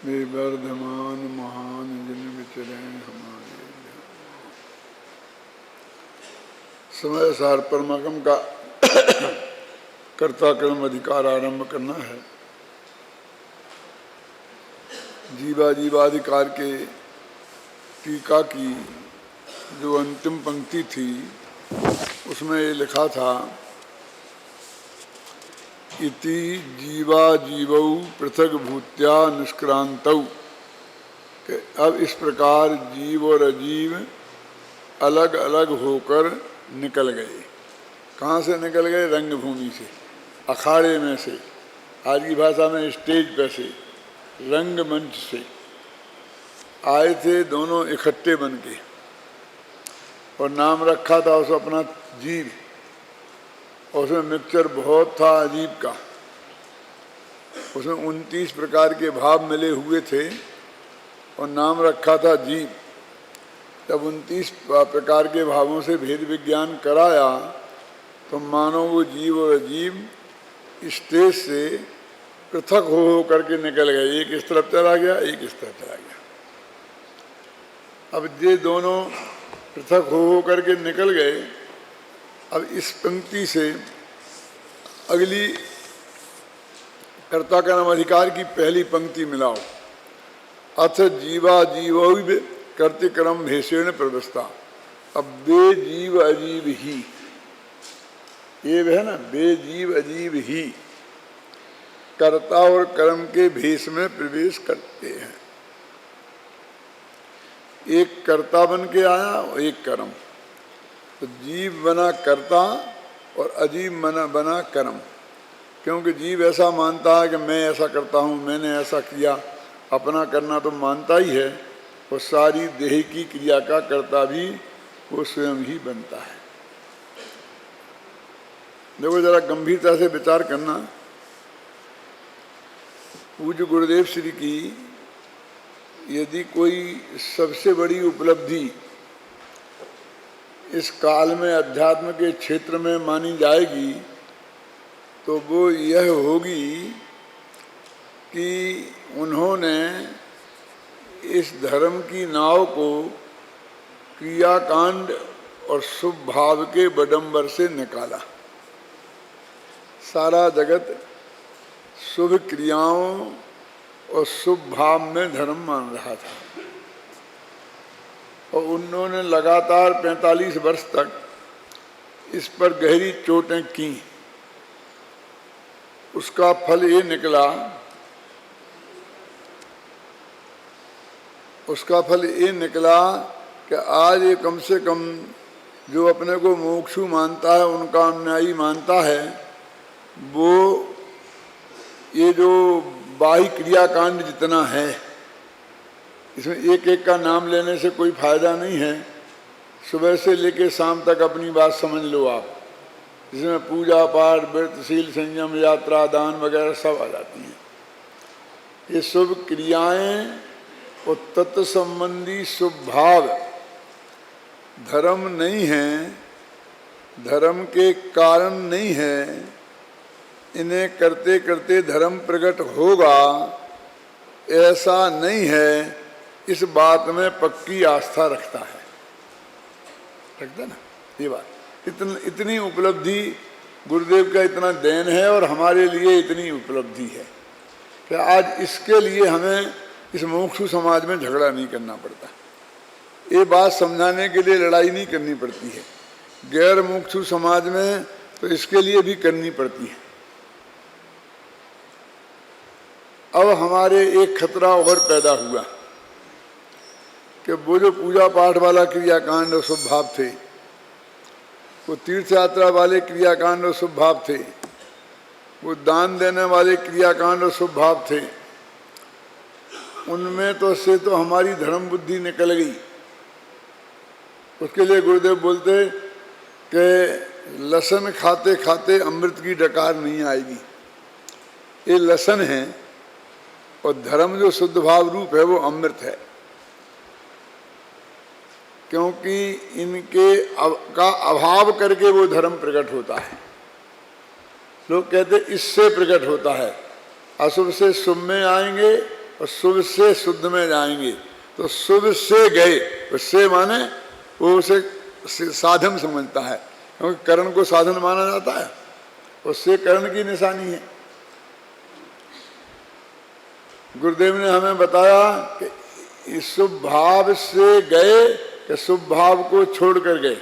वे वर्धमान महान जिन विचरे हमारे। समय सार परमागम का कर्ता कर्म अधिकार आरंभ करना है। जीवा जीवाधिकार के टीका की जो अंतिम पंक्ति थी उसमें ये लिखा था, इति जीवा जीवौ पृथक भूत्या निष्क्रांतौ, कि अब इस प्रकार जीव और अजीव अलग अलग होकर निकल गए। कहाँ से निकल गए? रंगभूमि से, अखाड़े में से, आज की भाषा में स्टेज पर से, रंगमंच से आए थे दोनों इकट्ठे बन के, और नाम रखा था उस अपना जीव। उसमें मिक्सचर बहुत था अजीब का, उसमें 29 प्रकार के भाव मिले हुए थे और नाम रखा था जीव। जब 29 प्रकार के भावों से भेद विज्ञान कराया तो मानो वो जीव और अजीव स्टेज से पृथक हो करके निकल गए। एक इस तरफ चला गया, एक इस तरफ चला गया। अब ये दोनों पृथक हो करके निकल गए। अब इस पंक्ति से अगली कर्ता कर्म अधिकार की पहली पंक्ति मिलाओ। अथ जीवा जीवौ कर्ते कर्म भेषेण प्रवृत्ता। अब बे जीव अजीव ही, ये है ना, बे जीव अजीव ही कर्ता और कर्म के भेष में प्रवेश करते हैं। एक कर्ता बन के आया और एक कर्म, तो जीव बना कर्ता और अजीव बना कर्म। क्योंकि जीव ऐसा मानता है कि मैं ऐसा करता हूँ, मैंने ऐसा किया, अपना करना तो मानता ही है, और सारी देह की क्रिया का कर्ता भी वो स्वयं ही बनता है। देखो जरा गंभीरता से विचार करना। पूज्य गुरुदेव श्री की यदि कोई सबसे बड़ी उपलब्धि इस काल में अध्यात्म के क्षेत्र में मानी जाएगी तो वो यह होगी कि उन्होंने इस धर्म की नाव को क्रियाकांड और शुभ भाव के बडंबर से निकाला। सारा जगत शुभ क्रियाओं और शुभ भाव में धर्म मान रहा था, और उन्होंने लगातार 45 वर्ष तक इस पर गहरी चोटें की। उसका फल ये निकला कि आज ये कम से कम जो अपने को मोक्षु मानता है, उनका अनुयायी मानता है, वो ये जो बाह्य क्रियाकांड जितना है, इसमें एक एक का नाम लेने से कोई फायदा नहीं है। सुबह से लेकर शाम तक अपनी बात समझ लो आप, जिसमें पूजा पाठ, व्रत, शील, संयम, यात्रा, दान वगैरह सब आ जाती हैं। ये शुभ क्रियाएं और तत्व संबंधी शुभ भाव धर्म नहीं है, धर्म के कारण नहीं है। इन्हें करते करते धर्म प्रकट होगा ऐसा नहीं है, इस बात में पक्की आस्था रखता ना ये बात। इतनी उपलब्धि गुरुदेव का इतना देन है, और हमारे लिए इतनी उपलब्धि है कि आज इसके लिए हमें इस मोक्षु समाज में झगड़ा नहीं करना पड़ता। ये बात समझाने के लिए लड़ाई नहीं करनी पड़ती है। गैर मोक्षु समाज में तो इसके लिए भी करनी पड़ती है। अब हमारे एक खतरा और पैदा हुआ कि वो जो पूजा पाठ वाला क्रियाकांड और शुभ भाव थे, वो तीर्थ यात्रा वाले क्रियाकांड और शुभ भाव थे, वो दान देने वाले क्रियाकांड और शुभ भाव थे, उनमें तो से तो हमारी धर्म बुद्धि निकल गई। उसके लिए गुरुदेव बोलते कि लसन खाते खाते अमृत की डकार नहीं आएगी। ये लसन है, और धर्म जो शुद्ध भाव रूप है वो अमृत है। क्योंकि इनके का अभाव करके वो धर्म प्रकट होता है। लोग कहते इससे प्रकट होता है, अशुभ से शुभ में आएंगे और शुभ से शुद्ध में जाएंगे। तो शुभ से गए, उससे माने वो उसे साधन समझता है, क्योंकि कर्ण को साधन माना जाता है, उससे कर्ण की निशानी है। गुरुदेव ने हमें बताया कि शुभ भाव से गए कि शुभ भाव को छोड़ कर गए।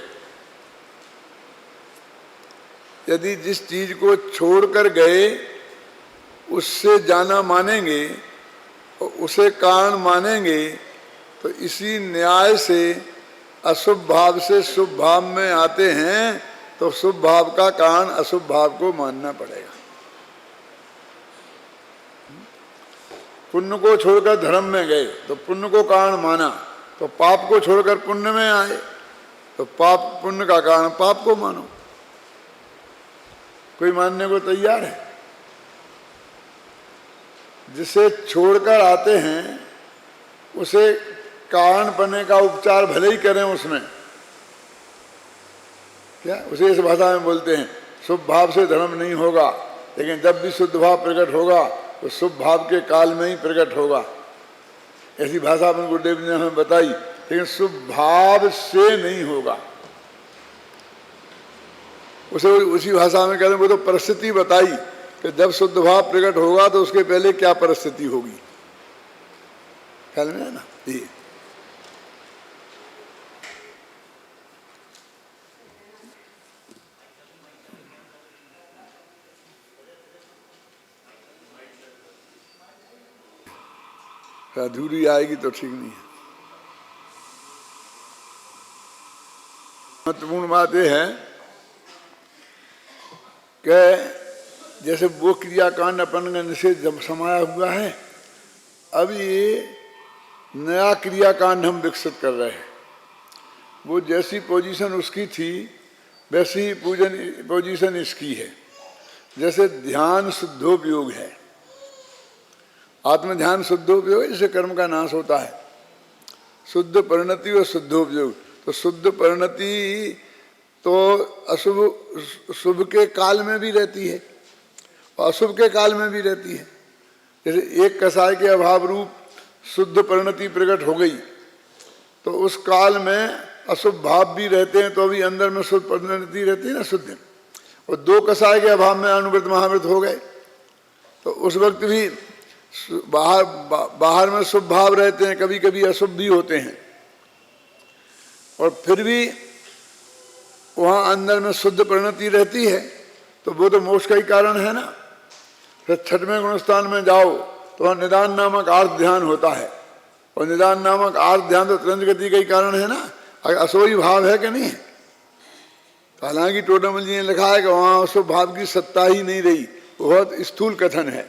यदि जिस चीज को छोड़ कर गए उससे जाना मानेंगे और उसे कारण मानेंगे, तो इसी न्याय से अशुभ भाव से शुभ भाव में आते हैं, तो शुभ भाव का कारण अशुभ भाव को मानना पड़ेगा। पुण्य को छोड़कर धर्म में गए तो पुण्य को कारण माना, तो पाप को छोड़कर पुण्य में आए तो पाप पुण्य का कारण पाप को मानो। कोई मानने को तैयार है? जिसे छोड़कर आते हैं उसे कारण बनने का उपचार भले ही करें, उसमें क्या उसे इस भाषा में बोलते हैं शुभ भाव से धर्म नहीं होगा, लेकिन जब भी शुद्ध भाव प्रकट होगा तो शुभ भाव के काल में ही प्रकट होगा। ऐसी भाषा अपन गुरुदेव ने हमें बताई, लेकिन शुभ भाव से नहीं होगा। उसे उसी भाषा में कहते हैं, वो तो परिस्थिति बताई कि जब शुद्ध भाव प्रकट होगा तो उसके पहले क्या परिस्थिति होगी। ख्याल में है ना ये? अधूरी आएगी तो ठीक नहीं है। महत्वपूर्ण बात यह है कि जैसे वो क्रियाकांड अपन का निषेध जब समाया हुआ है, अब ये नया क्रियाकांड हम विकसित कर रहे हैं। वो जैसी पोजीशन उसकी थी वैसी ही पोजीशन इसकी है। जैसे ध्यान शुद्धोपयोग है, आत्म ध्यान शुद्धोपयोग है, जिससे कर्म का नाश होता है। शुद्ध परिणति और शुद्धोपयोग, तो शुद्ध परिणति तो अशुभ शुभ के काल में भी रहती है और अशुभ के काल में भी रहती है। जैसे एक कसाय के अभाव रूप शुद्ध परिणति प्रकट हो गई तो उस काल में अशुभ भाव भी रहते हैं, तो अभी अंदर में शुद्ध परिणति रहती है ना, शुद्ध। और दो कसाय के अभाव में अनुवृत महावृत हो गए तो उस वक्त भी बाहर में शुभ भाव रहते हैं, कभी कभी अशुभ भी होते हैं, और फिर भी वहाँ अंदर में शुद्ध परिणति रहती है, तो वो तो मोक्ष का ही कारण है ना। फिर छठवें गुणस्थान में जाओ तो वहाँ निदान नामक आर्थ ध्यान होता है, और निदान नामक आर्थ ध्यान तो तुरंत गति का ही कारण है ना। असोई भाव है कि नहीं है? तो हालांकि टोडामल जी ने लिखा है कि वहाँ अशुभ भाव की सत्ता ही नहीं रही, बहुत स्थूल कथन है।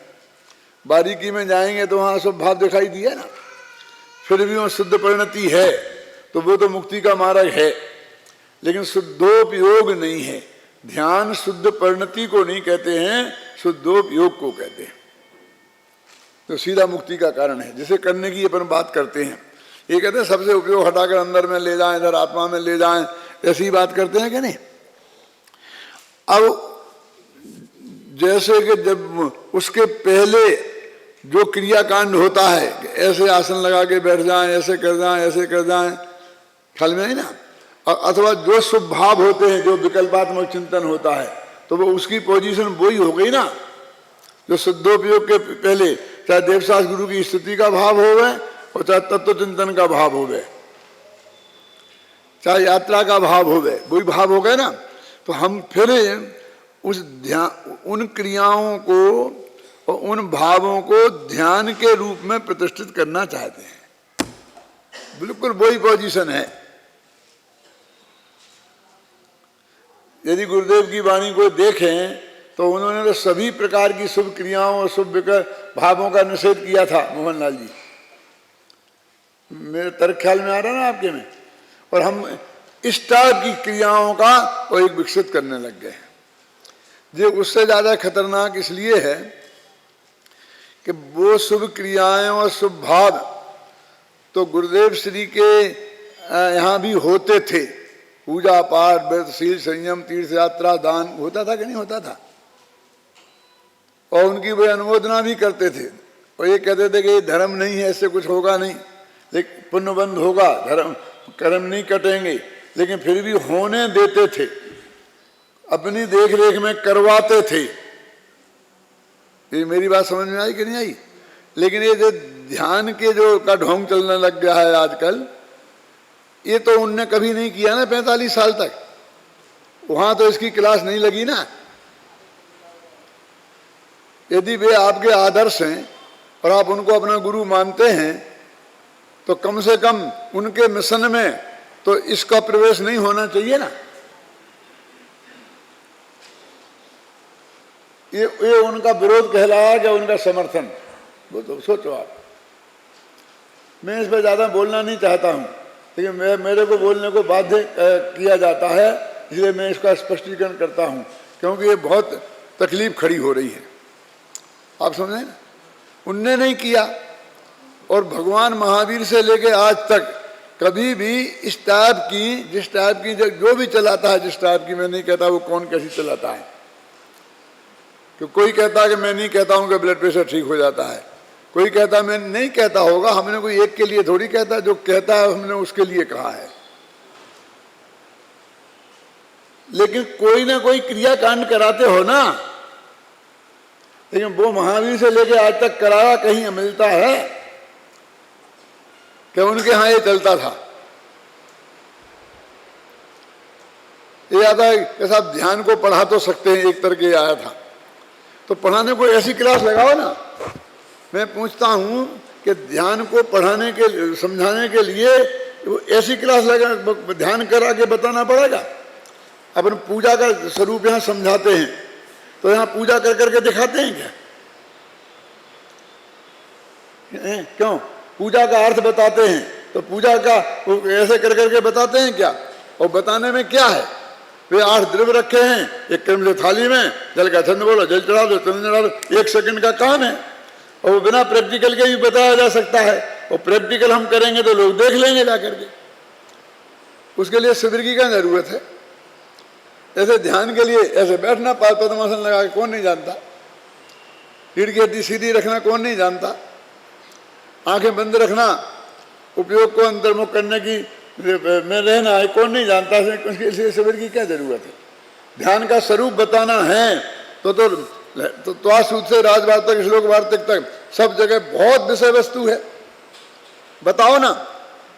बारीकी में जाएंगे तो वहाँ अशुभ भाव दिखाई दिया ना, फिर भी वहाँ शुद्ध परिणति है, तो वो तो मुक्ति का मार्ग है, लेकिन शुद्धोपयोग नहीं है। ध्यान शुद्ध परिणति को नहीं कहते हैं, शुद्धोपयोग को कहते हैं। तो सीधा मुक्ति का कारण है, जिसे करने की अपन बात करते हैं। ये कहते हैं सबसे उपयोग हटाकर अंदर में ले जाएं, इधर आत्मा में ले जाएं, ऐसी बात करते हैं कि नहीं। अब जैसे कि जब उसके पहले जो क्रियाकांड होता है कि ऐसे आसन लगा के बैठ जाएं, ऐसे कर जाएं, ऐसे कर जाएं, ख्याल में नहीं ना। अथवा जो शुभ भाव होते हैं, जो विकल्पात्मक चिंतन होता है, तो वो उसकी पोजीशन वही हो गई ना जो शुद्धोपयोग के पहले, चाहे देवशास्त्र गुरु की स्तुति का भाव हो गए और चाहे तत्व चिंतन का भाव हो गए, चाहे यात्रा का भाव हो गए, वही भाव हो गए ना। तो हम फिर उस ध्यान, उन क्रियाओं को और उन भावों को ध्यान के रूप में प्रतिष्ठित करना चाहते हैं। बिल्कुल वही पोजीशन है। यदि गुरुदेव की वाणी को देखें तो उन्होंने तो सभी प्रकार की शुभ क्रियाओं और शुभ भावों का निषेध किया था, मोहनलाल जी। मेरे तर्क ख्याल में आ रहा ना आपके में। और हम इस टाइप की क्रियाओं का और एक विकसित करने लग गए। जो उससे ज्यादा खतरनाक इसलिए है कि वो शुभ क्रियाएं और शुभ भाव तो गुरुदेव श्री के यहाँ भी होते थे। पूजा पाठ, व्रत, शील, संयम, तीर्थ यात्रा, दान होता था कि नहीं होता था, और उनकी वे अनुमोदना भी करते थे। और ये कहते थे कि ये धर्म नहीं है, इससे कुछ होगा नहीं, लेकिन पुण्य बंद होगा, धर्म कर्म नहीं कटेंगे, लेकिन फिर भी होने देते थे, अपनी देख रेख में करवाते थे। ये मेरी बात समझ में आई कि नहीं आई? लेकिन ये जो ध्यान के जो का ढोंग चलने लग गया है आजकल, ये तो उनने कभी नहीं किया ना 45 साल तक, वहां तो इसकी क्लास नहीं लगी ना। यदि वे आपके आदर्श हैं और आप उनको अपना गुरु मानते हैं, तो कम से कम उनके मिशन में तो इसका प्रवेश नहीं होना चाहिए ना। ये उनका विरोध कहलाया कि उनका समर्थन? वो तो सोचो आप। मैं इस पर ज़्यादा बोलना नहीं चाहता हूँ, लेकिन मेरे को बोलने को बाध्य किया जाता है, इसलिए मैं इसका स्पष्टीकरण करता हूँ, क्योंकि ये बहुत तकलीफ खड़ी हो रही है। आप समझे ना? उनने नहीं किया, और भगवान महावीर से लेके आज तक कभी भी इस टाइप की, जिस टाइप की जो भी चलाता है, जिस टाइप की, मैं नहीं कहता वो कौन कैसी चलाता है, कि कोई कहता है कि मैं नहीं कहता हूँ कि ब्लड प्रेशर ठीक हो जाता है, कोई कहता मैं नहीं कहता होगा, हमने कोई एक के लिए थोड़ी कहता, जो कहता है हमने उसके लिए कहा है। लेकिन कोई ना कोई क्रियाकांड कराते हो ना, लेकिन वो महावीर से लेके आज तक कराया कहीं मिलता है कि उनके यहाँ ये चलता था? ये आता है कि साहब ध्यान को पढ़ा तो सकते हैं, एक तरह के आया था, तो पढ़ाने को ऐसी क्लास लगाओ ना। मैं पूछता हूँ कि ध्यान को पढ़ाने के, समझाने के लिए ऐसी क्लास लगा, ध्यान करा के बताना पड़ेगा। अपन पूजा का स्वरूप यहाँ समझाते हैं, तो यहाँ पूजा कर करके दिखाते हैं क्या? क्यों? पूजा का अर्थ बताते हैं, तो पूजा का ऐसे कर करके बताते हैं क्या? और बताने में क्या है? वे 8 द्रव्य रखे हैं, एक क्रम से थाली में, जल का छंद बोलो, जल चढ़ा दो, चंदन चढ़ा दो, 1 सेकंड का काम है, और वो बिना प्रैक्टिकल के भी बताया जा सकता है। और प्रैक्टिकल हम करेंगे तो लोग देख लेंगे ला करके। उसके लिए शिविर की क्या जरूरत है? ऐसे ध्यान के लिए ऐसे बैठना, पद्मासन लगा के, कौन नहीं जानता? रीढ़ की हड्डी सीधी रखना कौन नहीं जानता? आंखें बंद रखना, उपयोग को अंतर्मुख करने की में रहना है, कौन नहीं जानता? उसके लिए शिविर की क्या जरूरत है? ध्यान का स्वरूप बताना है तो सूत से राजवार्तक तक, श्लोक वार्तक तक, सब जगह बहुत विषय वस्तु है, बताओ ना।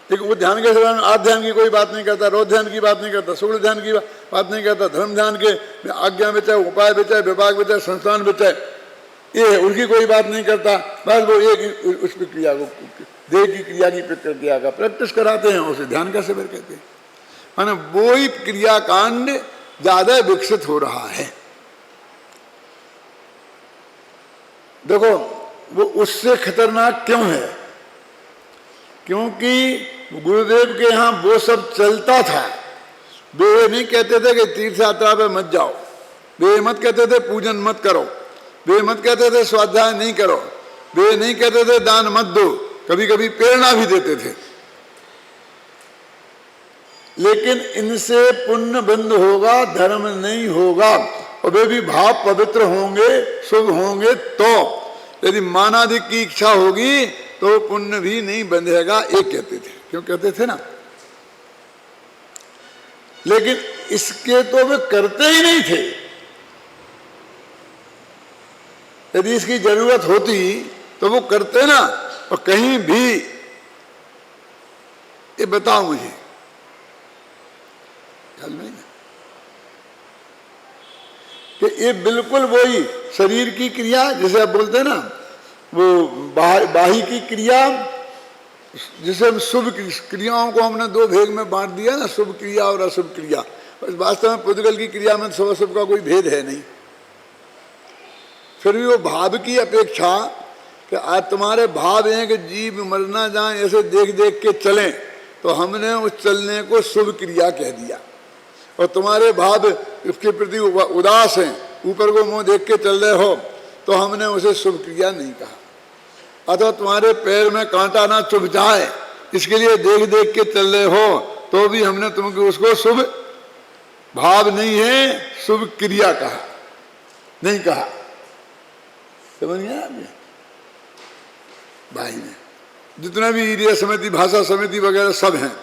लेकिन वो ध्यान के समय आध्यान ध्यान की कोई बात नहीं करता, रोध ध्यान की बात नहीं करता, शुक्ल ध्यान की बात नहीं करता, धर्म ध्यान के आज्ञा में चाहे उपाय में चाहे विभाग में चाहे संस्थान में चाहे ये उनकी कोई बात नहीं करता। बस वो एक उस क्रिया को, देह की क्रिया की प्रक्रिया का प्रैक्टिस कराते हैं, उसे ध्यान का शिविर कहते हैं। माने वो ही क्रियाकांड ज्यादा विकसित हो रहा है। देखो वो उससे खतरनाक क्यों है? क्योंकि गुरुदेव के यहाँ वो सब चलता था। वे ये नहीं कहते थे कि तीर्थ यात्रा पे मत जाओ, वे मत कहते थे पूजन मत करो, वे मत कहते थे स्वाध्याय नहीं करो, वे नहीं कहते थे दान मत दो, कभी कभी प्रेरणा भी देते थे। लेकिन इनसे पुण्य बंद होगा, धर्म नहीं होगा, और वे भी भाव पवित्र होंगे, शुभ होंगे। तो यदि मानादि की इच्छा होगी तो पुण्य भी नहीं बंधेगा, एक कहते थे। क्यों कहते थे ना? लेकिन इसके तो वे करते ही नहीं थे। यदि इसकी जरूरत होती तो वो करते ना। और कहीं भी ये बताओ मुझे, ख्याल में ना, कि ये बिल्कुल वही शरीर की क्रिया, जैसे आप बोलते हैं ना, वो बाही की क्रिया, जिसे हम शुभ क्रियाओं को हमने 2 भेद में बांट दिया ना, शुभ क्रिया और अशुभ क्रिया। वास्तव में पुद्गल की क्रिया में शुभ अशुभ का कोई भेद है नहीं। फिर भी वो भाव की अपेक्षा कि आज तुम्हारे भाव हैं कि जीव मरना जाए, ऐसे देख देख के चलें, तो हमने उस चलने को शुभ क्रिया कह दिया। और तुम्हारे भाव उसके प्रति उदास हैं, ऊपर को मुंह देख के चल रहे हो, तो हमने उसे शुभ क्रिया नहीं कहा। अथवा तुम्हारे पैर में कांटा ना चुभ जाए, इसके लिए देख देख के चल रहे हो, तो भी हमने तुमको उसको शुभ भाव नहीं है, शुभ क्रिया कहा, नहीं कहा। समझ गया आपने? भाई में, जितना भी एरिया समिति, भाषा समिति वगैरह सब हैं,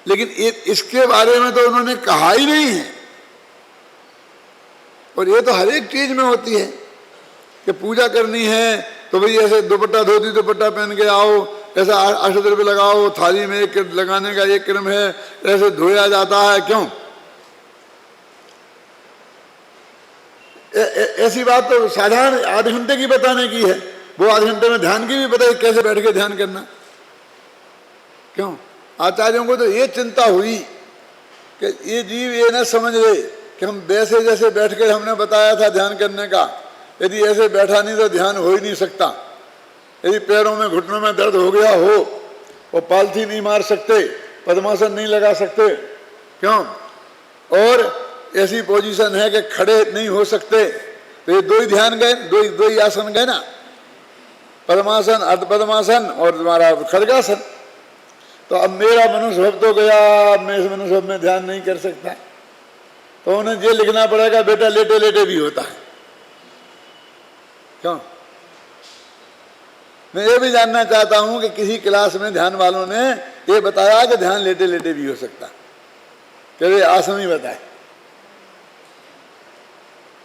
लेकिन इसके बारे में तो उन्होंने कहा ही नहीं है। और ये तो हर एक चीज में होती है कि पूजा करनी है तो भाई ऐसे दुपट्टा, धोती दुपट्टा पहन के आओ, ऐसा अष्टद्रव्य पे लगाओ, थाली में एक लगाने का एक क्रम है, ऐसे धोया जाता है। क्यों? ऐसी बात तो साधारण आधे घंटे की बताने की है, वो आधे घंटे में ध्यान की भी बताई कैसे बैठ के ध्यान करना। क्यों? आचार्यों को तो ये चिंता हुई कि ये जीव ये न समझ रहे कि हम वैसे जैसे बैठ कर हमने बताया था ध्यान करने का, यदि ऐसे बैठा नहीं तो ध्यान हो ही नहीं सकता। यदि पैरों में घुटनों में दर्द हो गया हो, वो पालथी नहीं मार सकते, पद्मासन नहीं लगा सकते। क्यों? और ऐसी पोजीशन है कि खड़े नहीं हो सकते, तो ये दो ही ध्यान गए, दो ही आसन गए ना, पद्मासन, अर्ध पद्मासन और तुम्हारा खड़गासन। तो अब मेरा मनुष्य भाव तो गया, अब मैं इस मनुष्य भाव में ध्यान नहीं कर सकता, तो उन्हें ये लिखना पड़ेगा बेटा लेटे लेटे भी होता है। क्यों? मैं ये भी जानना चाहता हूं कि किसी क्लास में ध्यान वालों ने ये बताया कि ध्यान लेटे लेटे भी हो सकता, कि आसन ही बताए।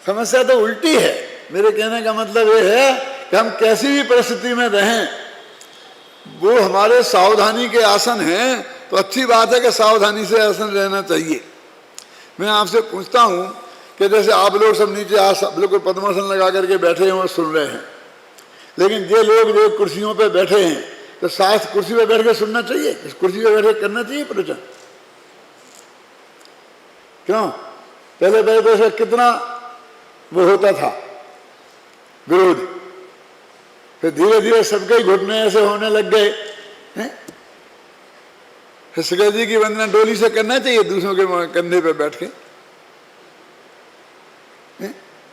समस्या तो उल्टी है। मेरे कहने का मतलब ये है कि हम कैसी भी परिस्थिति में रहें, वो हमारे सावधानी के आसन हैं, तो अच्छी बात है कि सावधानी से आसन रहना चाहिए। मैं आपसे पूछता हूं कि जैसे आप लोग सब नीचे बिल्कुल पद्मासन लगा करके बैठे हैं और सुन रहे हैं, लेकिन ये लोग जो कुर्सियों पे बैठे हैं, तो साथ कुर्सी पे बैठ के सुनना चाहिए, इस कुर्सी पे बैठ के करना चाहिए प्रवचन। क्यों? पहले पहले तो कितना वो होता था विरोध, फिर धीरे धीरे सबके ही घुटने ऐसे होने लग गए। शिखर जी की वंदना डोली से करना चाहिए, दूसरों के कंधे पे बैठ के।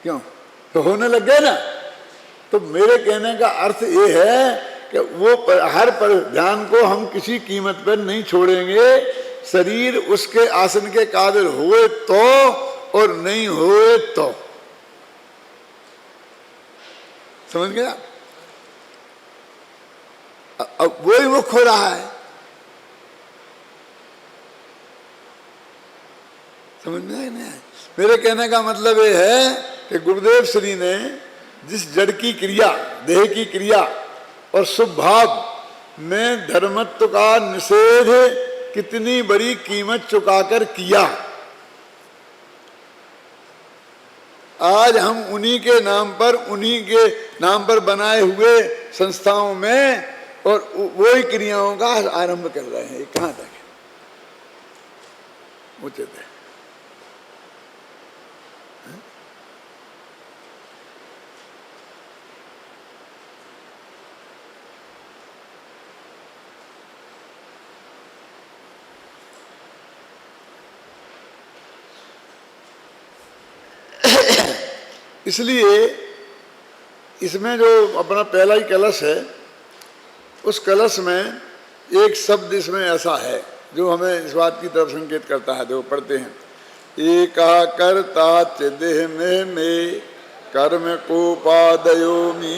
क्यों? तो होने लग गए ना। तो मेरे कहने का अर्थ ये है कि वो हर पर ध्यान को हम किसी कीमत पर नहीं छोड़ेंगे। शरीर उसके आसन के काबिल हुए तो, और नहीं हुए तो। समझ गया? अब वही मुख हो रहा है। समझ में आया नहीं? मेरे कहने का मतलब ये है कि गुरुदेव श्री ने जिस जड़ की क्रिया, देह की क्रिया और शुभ भाव में धर्मत्व का निषेध कितनी बड़ी कीमत चुकाकर किया, आज हम उन्हीं के नाम पर बनाए हुए संस्थाओं में और वही क्रियाओं का आरंभ कर रहे हैं। कहाँ तक है? उचित है। इसलिए इसमें जो अपना पहला ही कलश है, उस कलश में एक शब्द इसमें ऐसा है जो हमें इस बात की तरफ संकेत करता है। जो पढ़ते हैं, एका कर्ता चिदेह में कर्म कोपादयोमी।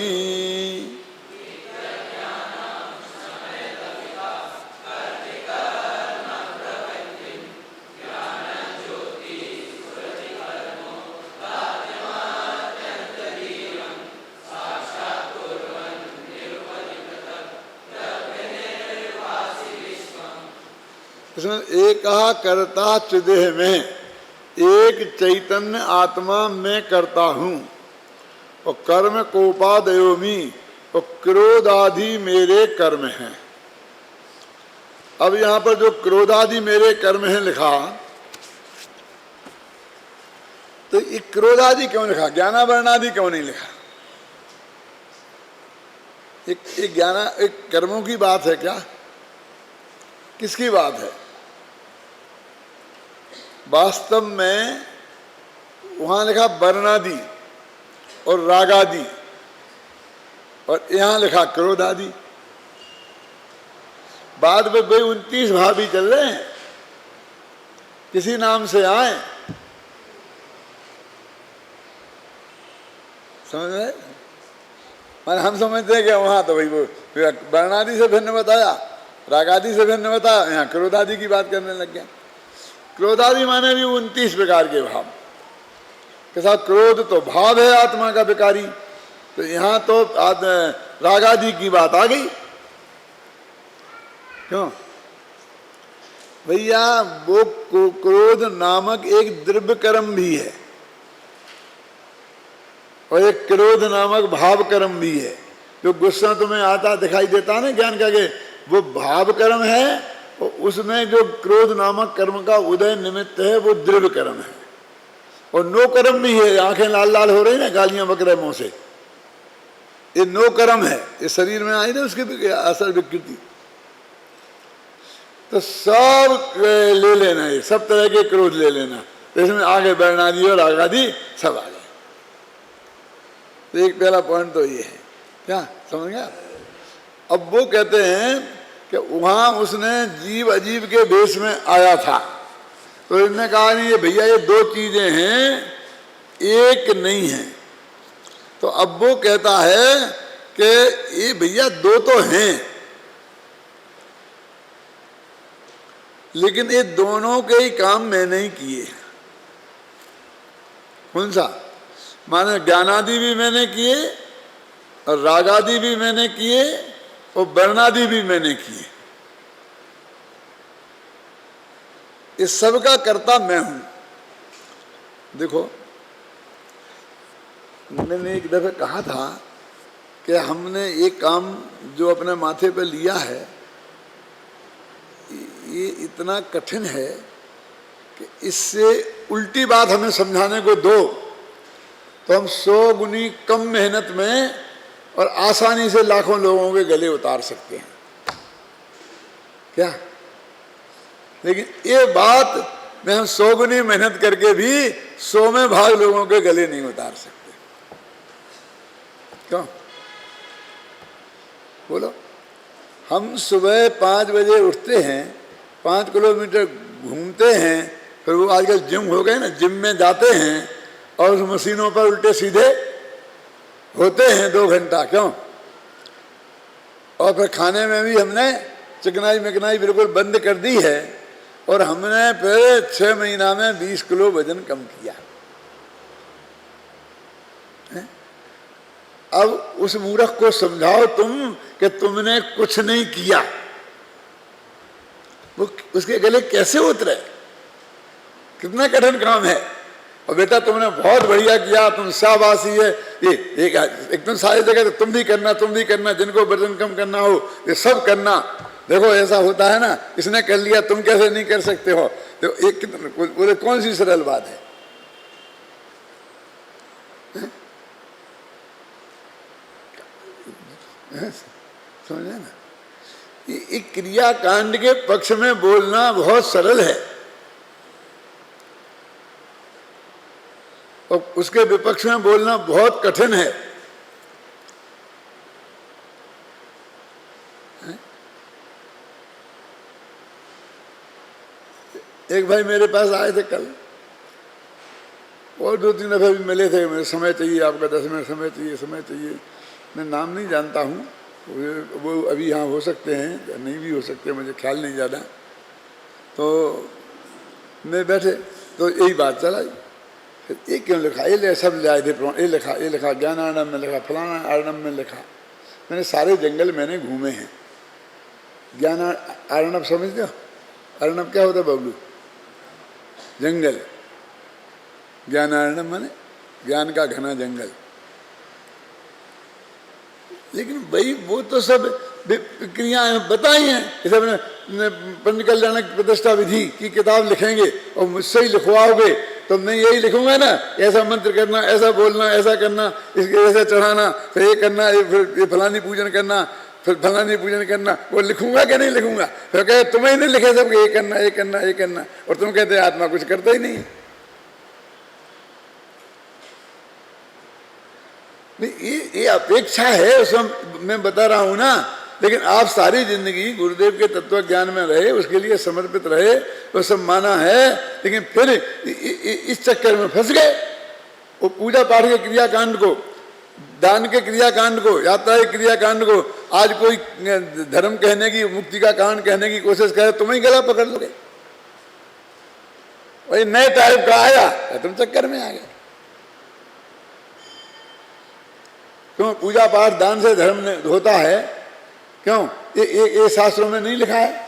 इसमें एक करता चिदेह में, एक चैतन्य आत्मा में करता हूं, और कर्म कोपादयोमी, और क्रोध आदि मेरे कर्म हैं। अब यहां पर जो क्रोध आदि मेरे कर्म हैं लिखा, तो ये क्रोध आदि क्यों लिखा? ज्ञानावरण आदि क्यों नहीं लिखा? एक कर्मों की बात है क्या? किसकी बात है? वास्तव में वहां लिखा वर्णादि और रागादि, और यहां लिखा क्रोधादि। बाद में भाई 29 भाव भी चल रहे हैं, किसी नाम से आए। समझ रहे? माने हम समझते हैं कि वहाँ तो भाई वो वर्णादि से भिन्न बताया, रागादि से भिन्न बताया, यहाँ क्रोधादि की बात करने लग गया। क्रोधादि माने भी 29 प्रकार के भाव के साथ, क्रोध तो भाव है आत्मा का विकारी, तो यहाँ तो रागादि की बात आ गई। क्यों भैया, वो क्रोध नामक एक द्रव्य कर्म भी है और एक क्रोध नामक भाव कर्म भी है। जो गुस्सा तुम्हें आता दिखाई देता ना ज्ञान का, वो भाव कर्म है, और उसमें जो क्रोध नामक कर्म का उदय निमित्त है वो द्रव्य कर्म है। और नो कर्म भी है, आंखें लाल लाल हो रही ना, गालियां बक रहे मुंह से, ये नो कर्म है, ये शरीर में आई ना उसकी असर विकृति। तो सब ले लेना, ये सब तरह के क्रोध ले लेना, तो इसमें आगे वर्णादि और रागादि सब आ गए। तो एक पहला पॉइंट तो ये है, क्या समझ गया। अब वो कहते हैं कि वहां उसने जीव अजीब के भेष में आया था, तो इन्होंने कहा नहीं ये भैया ये दो चीजें हैं, एक नहीं है। तो अब वो कहता है कि ये भैया दो तो हैं, लेकिन ये दोनों के ही काम मैंने ही किए। कौन सा? माने ज्ञानादि भी मैंने किए और रागादि भी मैंने किए और वर्णादि भी मैंने किए। इस सब का कर्ता मैं हूं। देखो, मैंने एक दफे कहा था कि हमने एक काम जो अपने माथे पे लिया है, ये इतना कठिन है कि इससे उल्टी बात हमें समझाने को दो तो हम 100 गुनी कम मेहनत में और आसानी से लाखों लोगों के गले उतार सकते हैं, क्या? लेकिन ये बात में हम 100 गुनी मेहनत करके भी 100 में भाग लोगों के गले नहीं उतार सकते। क्यों? बोलो। हम सुबह 5 बजे उठते हैं, 5 किलोमीटर घूमते हैं, फिर वो आजकल जिम हो गए ना, जिम में जाते हैं और उस मशीनों पर उल्टे सीधे होते हैं 2 घंटा। क्यों? और फिर खाने में भी हमने चिकनाई मिकनाई बिल्कुल बंद कर दी है और हमने फिर 6 महीना में 20 किलो वजन कम किया। अब उस मूर्ख को समझाओ तुम कि तुमने कुछ नहीं किया, वो उसके गले कैसे उतरे? कितना कठिन काम है। और बेटा तुमने बहुत बढ़िया किया, तुम शाबाशी है, ये एकदम सारी जगह तुम भी करना, जिनको वजन कम करना हो ये सब करना। देखो ऐसा होता है ना, इसने कर लिया तुम कैसे नहीं कर सकते हो? तो एक बोले कौन सी सरल बात है? समझे ना, ये क्रिया कांड के पक्ष में बोलना बहुत सरल है और उसके विपक्ष में बोलना बहुत कठिन है। एक भाई मेरे पास आए थे कल, और 2-3 दफे भी मिले थे। मुझे समय चाहिए, आपका 10 मिनट समय चाहिए। मैं नाम नहीं जानता हूँ, वो अभी यहाँ हो सकते हैं या नहीं भी हो सकते, मुझे ख्याल नहीं ज़्यादा। तो मैं बैठे तो यही बात चला, ये क्यों लिखा, ये सब ले आए थे, ये लिखा ज्ञान आर्णव में लिखा, फलाना आर्णव में लिखा। मैंने सारे जंगल मैंने घूमे हैं। ज्ञान आर्णव समझते हो? अर्णव क्या होता है बबलू? जंगल। ज्ञान आर्णव माने ज्ञान का घना जंगल। लेकिन भाई वो तो सब क्रियाएं बताई हैं। जैसे अपने पंचकल्याणक प्रतिष्ठा विधि की किताब लिखेंगे और मुझसे ही लिखवाओगे तो मैं यही लिखूंगा ना, ऐसा मंत्र करना, ऐसा बोलना, ऐसा करना, इसके ऐसा चढ़ाना, फिर ये करना, फिर ये फलानी पूजन करना, फिर फलानी पूजन करना। वो लिखूंगा कि नहीं लिखूंगा? फिर कहे तुम्हें नहीं लिखे सब ये करना, ये करना, ये करना, और तुम कहते आत्मा कुछ करता ही नहीं। ये अपेक्षा है, उसमें मैं बता रहा हूं ना। लेकिन आप सारी जिंदगी गुरुदेव के तत्व ज्ञान में रहे, उसके लिए समर्पित रहे, वो सब माना है, लेकिन फिर इस चक्कर में फंस गए। वो पूजा पाठ के क्रियाकांड को दान के क्रियाकांड को, यात्रा के क्रियाकांड को आज कोई धर्म कहने की, मुक्ति का कारण कहने की कोशिश करे, तुम ही गला पकड़ लोगे। वही नए टाइप का आया, तुम चक्कर में आ गए। क्यों? पूजा पाठ दान से धर्म होता है, क्यों? ये शास्त्रों में नहीं लिखा है।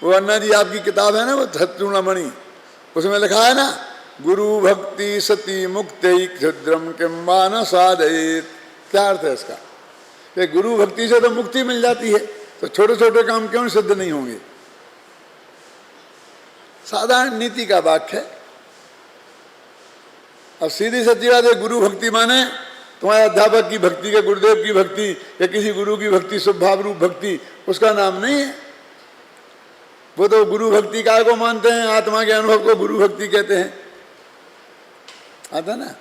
वो अन्ना जी आपकी किताब है ना, वो सत्चूड़ामणि, उसमें लिखा है ना, गुरु भक्ति सती मुक्ति क्षुद्रम किंबा न साधयेत। क्या अर्थ है इसका? कि गुरु भक्ति से तो मुक्ति मिल जाती है, तो छोटे छोटे काम क्यों सिद्ध नहीं होंगे? साधारण नीति का वाक्य है। अब सीधी सच्ची बात है, गुरु भक्ति माने तुम्हारे अध्यापक की भक्ति, के गुरुदेव की भक्ति, या किसी गुरु की भक्ति, स्वभाव रूप भक्ति, उसका नाम नहीं है। वो तो गुरु भक्ति काय को मानते हैं? आत्मा के अनुभव को गुरु भक्ति कहते हैं। आता ना,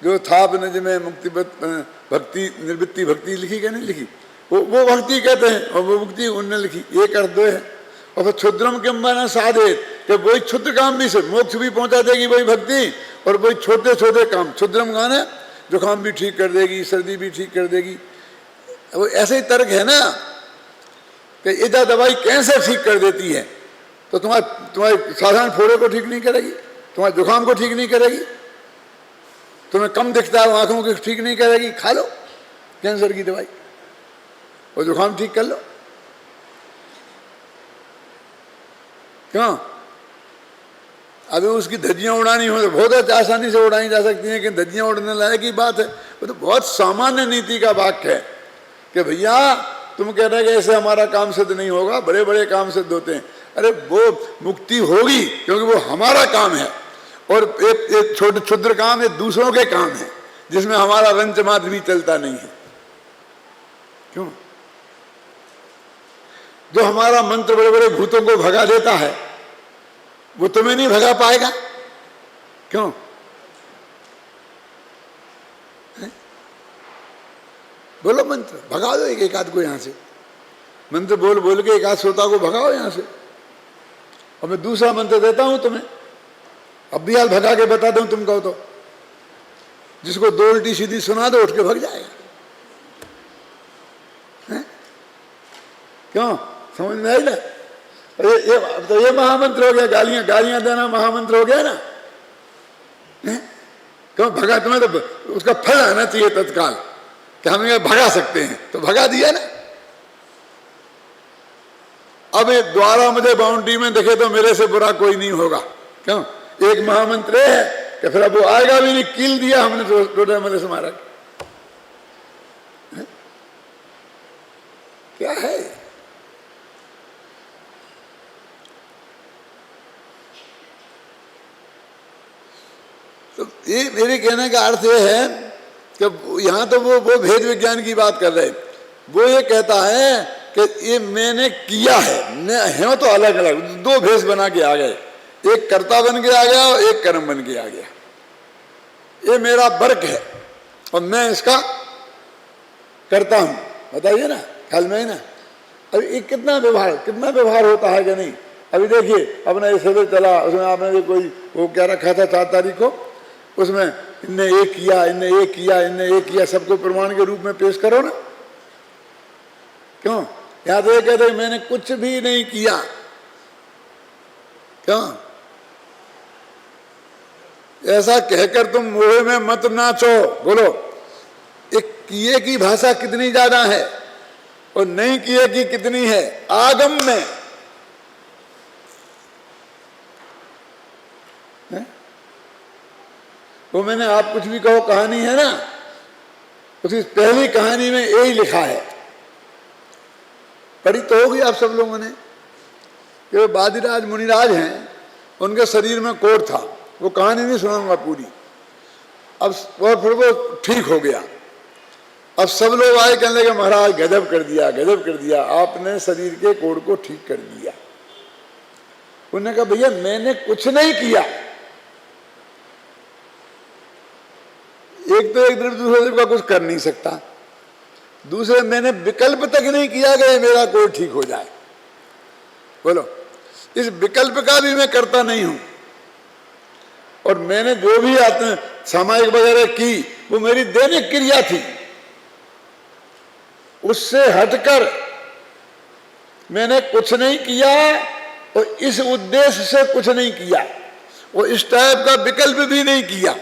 जो थाप निज में मुक्ति भक्ति निर्वृत्ति भक्ति लिखी क्या नहीं लिखी, वो भक्ति कहते हैं, और वो मुक्ति उनने लिखी। एक अर्थ दो है। और फिर क्षुद्रम किंबा न साधयेत, कि वही क्षुद्र काम भी से मोक्ष भी पहुंचा देगी वही भक्ति, और वही छोटे छोटे काम, क्षुद्रम गाने जुकाम भी ठीक कर देगी, सर्दी भी ठीक कर देगी। वो ऐसे ही तर्क है ना कि इजा दवाई कैंसर ठीक कर देती है, तो तुम्हारे साधारण फोड़े को ठीक नहीं करेगी, तुम्हारे जुकाम को ठीक नहीं करेगी, तुम्हें कम दिखता है आंखों को ठीक नहीं करेगी। खा लो कैंसर की दवाई और जुकाम ठीक कर लो। क्यों? अभी उसकी धज्जियां उड़ानी हो तो बहुत आसानी से उड़ाई जा सकती हैं, कि धज्जियां उड़ने लायक की बात है। वो तो बहुत सामान्य नीति का वाक्य है कि भैया तुम कह रहे कि ऐसे हमारा काम सिद्ध नहीं होगा, बड़े बड़े काम सिद्ध होते हैं। अरे वो मुक्ति होगी क्योंकि वो हमारा काम है, और एक छोटे क्षुद्र काम ये दूसरों के काम है, जिसमें हमारा रंच मात्र भी चलता नहीं है। क्यों? जो हमारा मंत्र बड़े बड़े भूतों को भगा देता है, वो तुम्हें नहीं भगा पाएगा। क्यों? बोलो मंत्र, भगा दो एक आध को यहां से। मंत्र बोल बोल के एक आध श्रोता को भगाओ यहां से। और मैं दूसरा मंत्र देता हूं तुम्हें, अब भी हाल भगा के बता दूं तुम कहो तो। जिसको दो उल्टी सीधी सुना दो, उठ के भग जाएगा। है? क्यों? समझ में आई ना? ये महामंत्र हो गया। गालियां देना महामंत्र हो गया ना। क्यों भगा? तुम्हें तो उसका फल आना चाहिए तत्काल, कि हम ये भगा सकते हैं, तो भगा दिया ना। अब ये द्वारा मुझे बाउंड्री में देखे तो मेरे से बुरा कोई नहीं होगा। क्यों? एक महामंत्र है कि फिर अब वो आएगा भी नहीं। कील दिया हमने टोटे मले से मारा। क्या है? तो ये मेरे कहने का अर्थ ये है कि यहां तो वो भेद विज्ञान की बात कर रहे। वो ये कहता है कि ये मैंने किया है तो अलग अलग दो भेष बना के आ गए। एक कर्ता बन के आ गया और एक कर्म बन के आ गया। ये मेरा वर्क है और मैं इसका करता हूं। बताइए ना, ख्याल में है ना। अभी ये कितना व्यवहार होता है कि नहीं। अभी देखिए अपना ये सदर चला, उसमें आपने जो कोई वो क्या रखा था 4 तारीख को, उसमें इनने ये किया, इनने ये किया, इनने ये किया, सबको प्रमाण के रूप में पेश करो ना। क्यों? याद है कहते मैंने कुछ भी नहीं किया। क्यों? ऐसा कहकर तुम मोह में मत नाचो। बोलो, एक किए की भाषा कितनी ज्यादा है और नहीं किए की कितनी है आगम में। वो मैंने आप कुछ भी कहो कहानी है ना, उसकी पहली कहानी में यही लिखा है। पढ़ी तो होगी आप सब लोगों ने कि वो बादीराज मुनिराज हैं, उनके शरीर में कोढ़ था। वो कहानी नहीं सुनाऊंगा पूरी। अब और फिर वो ठीक हो गया। अब सब लोग आए कहने लगे महाराज गजब कर दिया, गजब कर दिया, आपने शरीर के कोढ़ को ठीक कर दिया। उन्होंने कहा भैया मैंने कुछ नहीं किया। एक तो एक द्रव्य दूसरे द्रव्य का कुछ कर नहीं सकता, दूसरे मैंने विकल्प तक नहीं किया कि मेरा कोढ़ ठीक हो जाए। बोलो, इस विकल्प का भी मैं करता नहीं हूं। और मैंने जो भी सामायिक वगैरह की वो मेरी दैनिक क्रिया थी, उससे हटकर मैंने कुछ नहीं किया और इस उद्देश्य से कुछ नहीं किया और इस टाइप का विकल्प भी नहीं किया।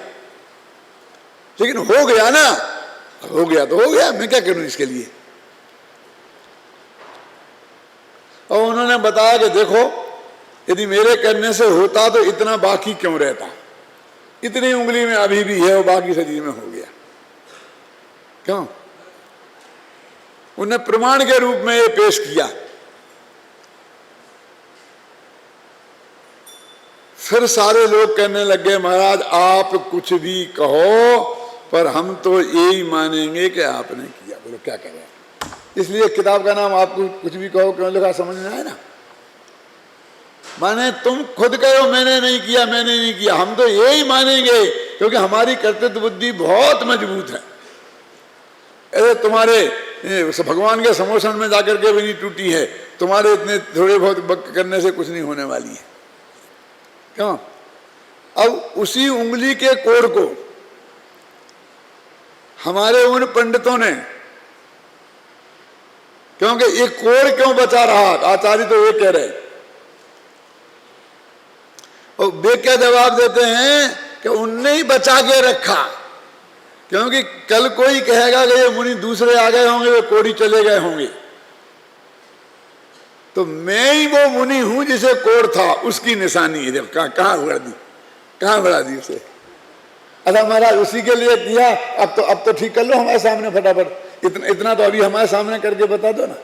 लेकिन हो गया ना, हो गया तो हो गया, मैं क्या करूं इसके लिए। और उन्होंने बताया कि देखो, यदि मेरे करने से होता तो इतना बाकी क्यों रहता, इतनी उंगली में अभी भी है और बाकी शरीर में हो गया क्यों। उन्हें प्रमाण के रूप में ये पेश किया। फिर सारे लोग कहने लगे महाराज आप कुछ भी कहो पर हम तो यही मानेंगे कि आपने किया। बोलो क्या कह रहे हैं। इसलिए किताब का नाम आपको कुछ भी कहो क्यों लिखा समझ में आए ना। माने तुम खुद कहो मैंने नहीं किया, मैंने नहीं किया, हम तो यही मानेंगे क्योंकि हमारी कर्तव्य बुद्धि बहुत मजबूत है। अरे तुम्हारे भगवान के समोसन में जाकर के भी नहीं टूटी है, तुम्हारे इतने थोड़े बहुत वक्त करने से कुछ नहीं होने वाली है क्यों। अब उसी उंगली के कोड़ को हमारे उन पंडितों ने, क्योंकि ये कोड़ क्यों बचा रहा, आचार्य तो ये कह रहे और वे क्या जवाब देते हैं कि उनने ही बचा के रखा, क्योंकि कल कोई कहेगा कि ये मुनि दूसरे आ गए होंगे, वे कोड़ी चले गए होंगे, तो मैं ही वो मुनि हूं जिसे कोड़ था उसकी निशानी है। जब कहां उड़ा दी, कहां बढ़ा दी उसे। अच्छा महाराज उसी के लिए किया, अब तो ठीक कर लो हमारे सामने फटाफट, इतना तो अभी हमारे सामने करके बता दो ना।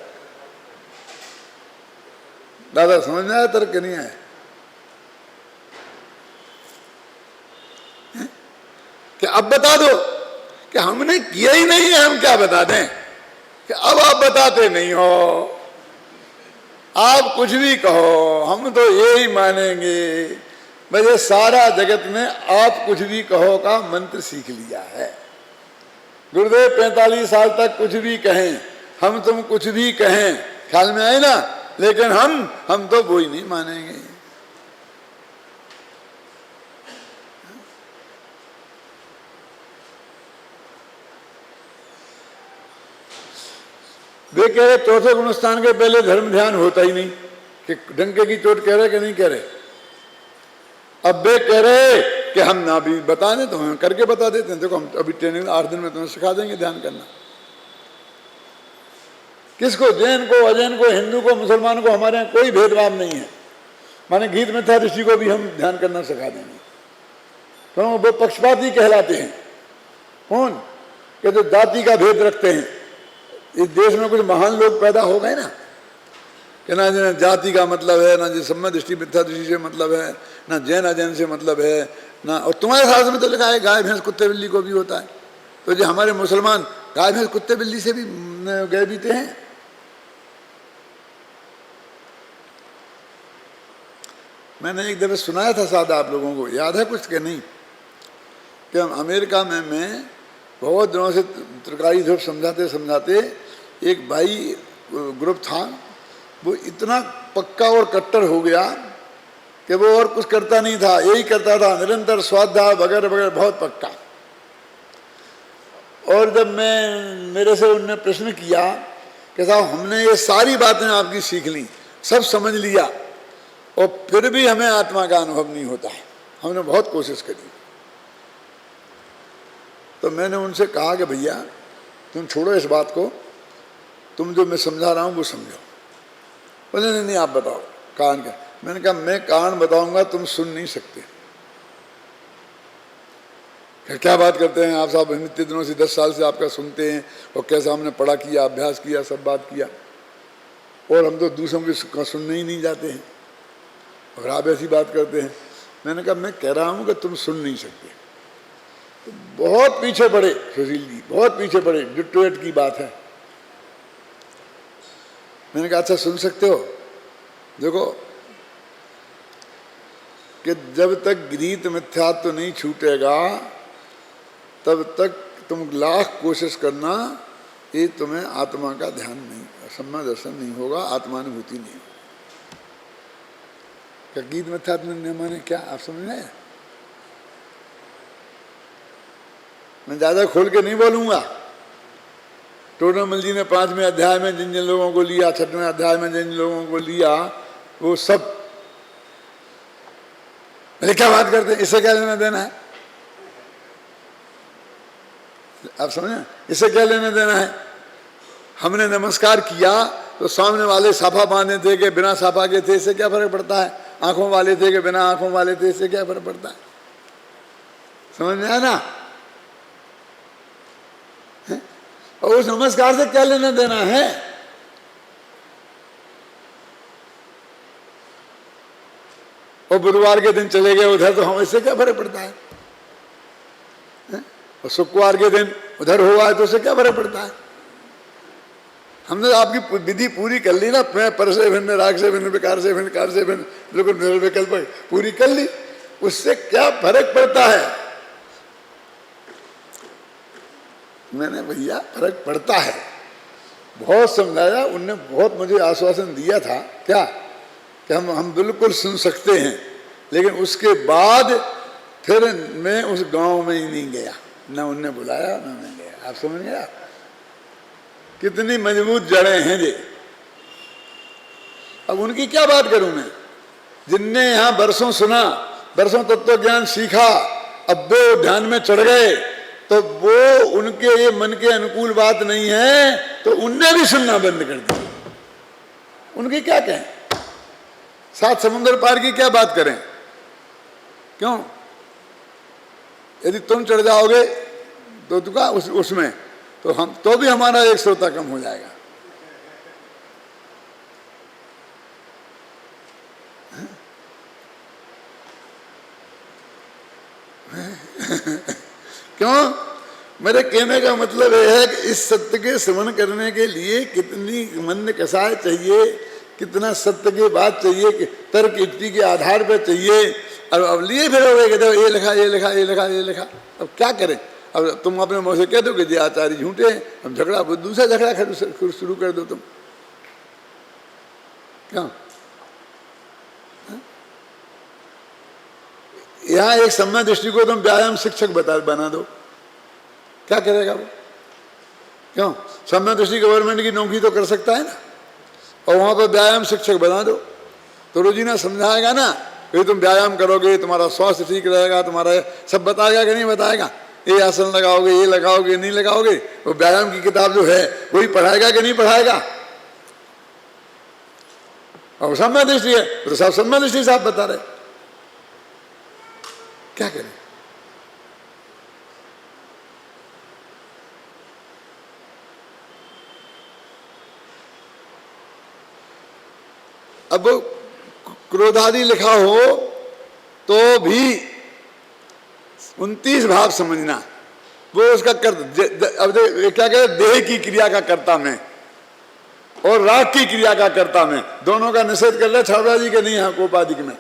दादा समझ में आया तर्क नहीं आया कि अब बता दो कि हमने किया ही नहीं है, हम क्या बता दें कि अब आप बताते नहीं हो, आप कुछ भी कहो हम तो यही मानेंगे। मुझे सारा जगत में आप कुछ भी कहो का मंत्र सीख लिया है। गुरुदेव 45 साल तक कुछ भी कहें, हम तुम कुछ भी कहें, ख्याल में आए ना, लेकिन हम तो वो ही नहीं मानेंगे। वे कह रहे चौथे गुणस्थान के पहले धर्म ध्यान होता ही नहीं, कि डंके की चोट कह रहे कि नहीं कह रहे। अब वे कह रहे कि हम ना भी बता दें तो हम करके बता देते हैं। देखो हम अभी ट्रेनिंग 8 दिन में तुम्हें सिखा देंगे ध्यान करना। किसको, जैन को, अजैन को, हिंदू को, मुसलमान को, हमारे यहाँ कोई भेदभाव नहीं है। माने गीत में था ऋषि को भी हम ध्यान करना सिखा देंगे। तो वो पक्षपाती कहलाते हैं। कौन कि जो जाति का भेद रखते हैं। इस देश में कुछ महान लोग पैदा हो गए ना, कि ना जिन्हें जाति का मतलब है, ना जिस सम्य दृष्टि मिथ्या दृष्टि से मतलब है, ना जैन अजैन से मतलब है ना। और तुम्हारे शास्त्र में तो लिखा है गाय भैंस कुत्ते बिल्ली को भी होता है। तो जो हमारे मुसलमान गाय भैंस कुत्ते बिल्ली से भी गए बीते हैं। मैंने एक दफे सुनाया था सादा, आप लोगों को याद है कुछ के नहीं, कि अमेरिका में मैं बहुत दिनों से त्रिकाली ध्रुव समझाते समझाते एक भाई ग्रुप था, वो इतना पक्का और कट्टर हो गया कि वो और कुछ करता नहीं था, यही करता था निरंतर स्वाध्याय वगैरह वगैरह, बहुत पक्का। और जब मेरे से उनने प्रश्न किया कि साहब हमने ये सारी बातें आपकी सीख ली, सब समझ लिया, और फिर भी हमें आत्मा का अनुभव नहीं होता है, हमने बहुत कोशिश करी। तो मैंने उनसे कहा कि भैया तुम छोड़ो इस बात को, तुम जो मैं समझा रहा हूँ वो समझो। बोले नहीं आप बताओ कारण क्या। मैंने कहा मैं कारण बताऊंगा, तुम सुन नहीं सकते। क्या बात करते हैं आप साहब, इतने दिनों से 10 साल से आपका सुनते हैं, और कैसा हमने पढ़ा किया, अभ्यास किया, सब बात किया, और हम तो दूसरों की सुनने ही नहीं जाते हैं, और आप ऐसी बात करते हैं। मैंने कहा मैं कह रहा हूँ कि तुम सुन नहीं सकते। तो बहुत पीछे पड़े सुशील जी, बहुत पीछे पड़े, डिट्रोइट की बात है। मैंने कहा अच्छा सुन सकते हो, देखो कि जब तक गीत मिथ्यात्व नहीं छूटेगा तब तक तुम लाख कोशिश करना, ये तुम्हें आत्मा का ध्यान नहीं, सम्यक दर्शन नहीं होगा, आत्मानुभूति नहीं होगी। क्या गीत मिथ्यात्व माने क्या, आप समझ रहे हैं? मैं ज़्यादा खोल के नहीं बोलूँगा। टोडरमल जी ने 5वें अध्याय में जिन जिन लोगों को लिया, 6वें अध्याय में जिन लोगों को लिया, वो सब मेरे क्या बात करते हैं, इससे क्या लेना देना है? आप समझे, इससे क्या लेना देना है? हमने नमस्कार किया तो सामने वाले साफा बांधे थे कि बिना साफा के थे, इससे क्या फर्क पड़ता है? आंखों वाले थे कि बिना आंखों वाले थे, इससे क्या फर्क पड़ता है? समझ में आया ना? और उस नमस्कार से क्या लेना देना है? और बुधवार के दिन चले गए उधर, तो हम इससे क्या फर्क पड़ता है? और शुक्रवार के दिन उधर हुआ है तो उससे क्या फर्क पड़ता है? हमने आपकी विधि पूरी कर ली ना, मैं पर से भिन्न, राग से भिन्न, विकार से भिन्न, कार से भिन्न, बिल्कुल निर्विकल्प पूरी कर ली, उससे क्या फर्क पड़ता है? मैंने भैया फर्क पड़ता है, बहुत समझाया उनने, बहुत मुझे आश्वासन दिया था क्या कि हम बिल्कुल सुन सकते हैं, लेकिन उसके बाद फिर मैं उस गांव में ही नहीं गया, ना उनने बुलाया ना मैं गया। आप समझ गया कितनी मजबूत जड़ें हैं ये। अब उनकी क्या बात करूं मैं, जिनने यहाँ बरसों सुना, बरसों तत्व ज्ञान सीखा, अब वो ध्यान में चढ़ गए, तो वो उनके ये मन के अनुकूल बात नहीं है, तो उनने भी सुनना बंद कर दिया। उनकी क्या कहें, 7 समुद्र पार की क्या बात करें? क्यों? यदि तुम चढ़ जाओगे तो तुका उसमें तो हम तो भी हमारा एक श्रोता कम हो जाएगा। क्यों? मेरे कहने का मतलब यह है कि इस सत्य के श्रवण करने के लिए कितनी मन कसाय चाहिए, कितना सत्य की बात चाहिए, कि तर्क युक्ति के आधार पर चाहिए। अब लिए फिरोगे कि देखो ये लिखा, ये लिखा, ये लिखा, ये लिखा, अब क्या करें? अब तुम अपने मुँह से कह दो कि जी आचार्य झूठे हैं, अब झगड़ा, दूसरा झगड़ा शुरू कर दो तुम। क्या यहाँ एक सम्य दृष्टि को तुम व्यायाम शिक्षक बना दो, क्या करेगा वो? क्यों? सम्य दृष्टि गवर्नमेंट की नौकरी तो कर सकता है ना, और वहाँ पर व्यायाम शिक्षक बना दो, तो रोजीना समझाएगा ना कि तुम व्यायाम करोगे तुम्हारा स्वास्थ्य ठीक रहेगा, तुम्हारा सब बताएगा कि नहीं बताएगा? ये आसन लगाओगे, ये लगाओगे, नहीं लगाओगे, वो व्यायाम की किताब जो है वही पढ़ाएगा कि नहीं पढ़ाएगा? और सम्य दृष्टि है तो सब सम्य दृष्टि से आप बता रहे, क्या करें? अब क्रोधादि लिखा हो तो भी 29 भाव समझना, वो उसका अब क्या कहे, देह की क्रिया का कर्ता में और राग की क्रिया का कर्ता में, दोनों का निषेध कर ले छावड़ा जी के नहीं है कोपादिक में,